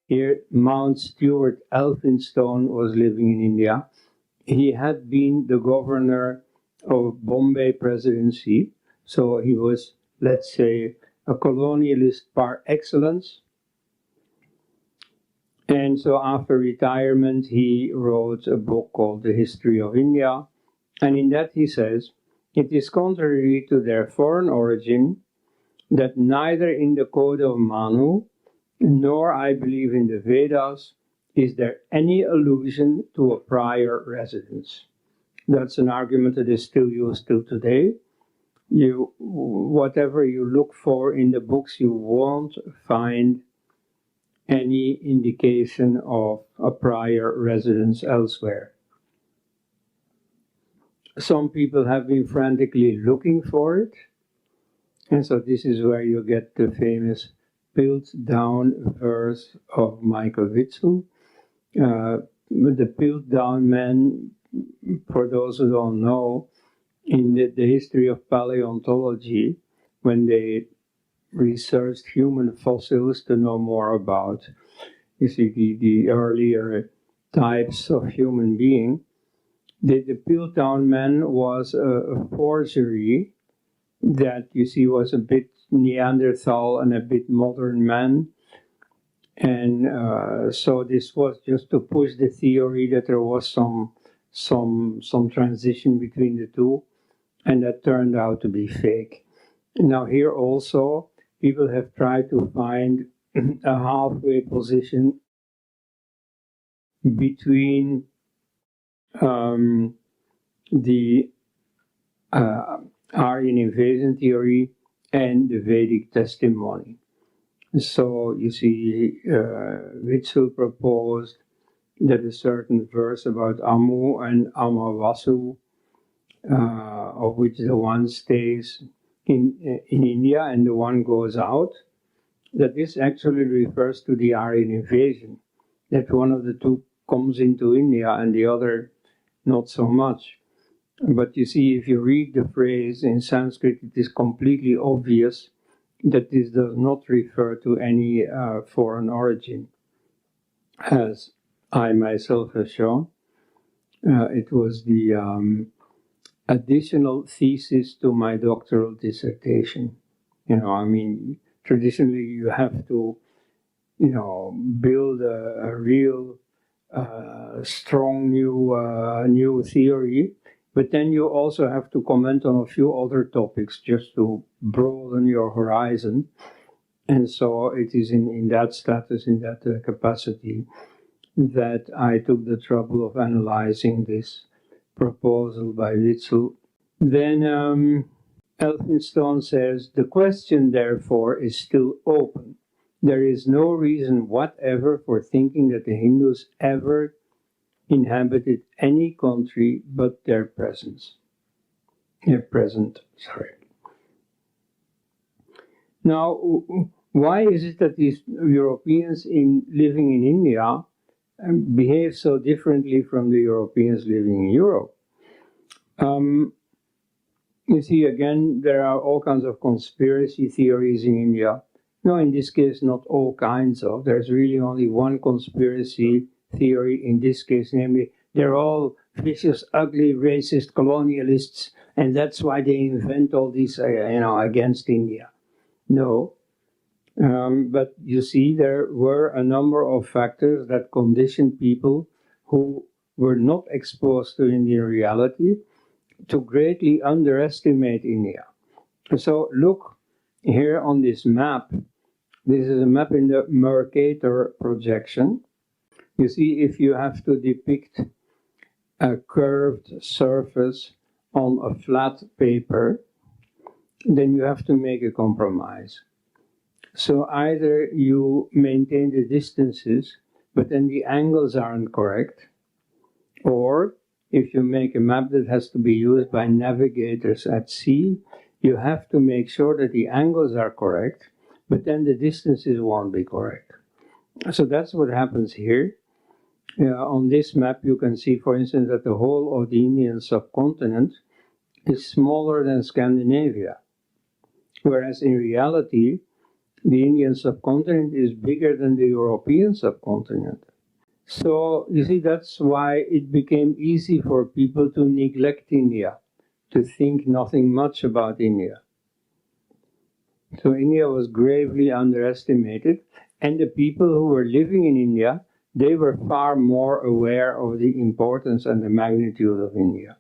Here, Mount Stuart Elphinstone was living in India. He had been the governor of Bombay Presidency, so he was, let's say, a colonialist par excellence. And so after retirement, he wrote a book called The History of India. And in that he says, it is contrary to their foreign origin that neither in the Code of Manu, nor I believe in the Vedas, is there any allusion to a prior residence. That's an argument that is still used till today. Whatever you look for in the books, you won't find any indication of a prior residence elsewhere. Some people have been frantically looking for it, and so this is where you get the famous Piltdown verse of Michael Witzel. The Piltdown men, for those who don't know, in the history of paleontology, when they researched human fossils to know more about, you see, the earlier types of human being, the Piltdown man was a forgery that, you see, was a bit Neanderthal and a bit modern man. And so this was just to push the theory that there was some transition between the two, and that turned out to be fake. Now here also, people have tried to find a halfway position between the Aryan invasion theory and the Vedic testimony. So you see, Witzel proposed that a certain verse about Amu and Amavasu, of which the one stays in India and the one goes out, that this actually refers to the Aryan invasion, that one of the two comes into India and the other not so much. But you see, if you read the phrase in Sanskrit, it is completely obvious that this does not refer to any foreign origin. As I myself have shown, it was the additional thesis to my doctoral dissertation. I mean, traditionally you have to, build a real strong new theory, but then you also have to comment on a few other topics just to broaden your horizon. And so it is in that status, in that capacity, that I took the trouble of analyzing this proposal by Witzel. Then Elphinstone says, the question, therefore, is still open. There is no reason whatever for thinking that the Hindus ever inhabited any country but their present. Now, why is it that these Europeans living in India behave so differently from the Europeans living in Europe? You see, again, there are all kinds of conspiracy theories in India. No, in this case, not all kinds of. There's really only one conspiracy theory in this case, namely, they're all vicious, ugly, racist colonialists, and that's why they invent all these, against India. No. But you see, there were a number of factors that conditioned people who were not exposed to Indian reality to greatly underestimate India. So look here on this map. This is a map in the Mercator projection. You see, if you have to depict a curved surface on a flat paper, then you have to make a compromise. So either you maintain the distances, but then the angles aren't correct, or if you make a map that has to be used by navigators at sea, you have to make sure that the angles are correct, but then the distances won't be correct. So that's what happens here. On this map, you can see, for instance, that the whole of the Indian subcontinent is smaller than Scandinavia, whereas in reality, The Indian subcontinent is bigger than the European subcontinent. So, you see, that's why it became easy for people to neglect India, to think nothing much about India. So, India was gravely underestimated, and the people who were living in India, they were far more aware of the importance and the magnitude of India.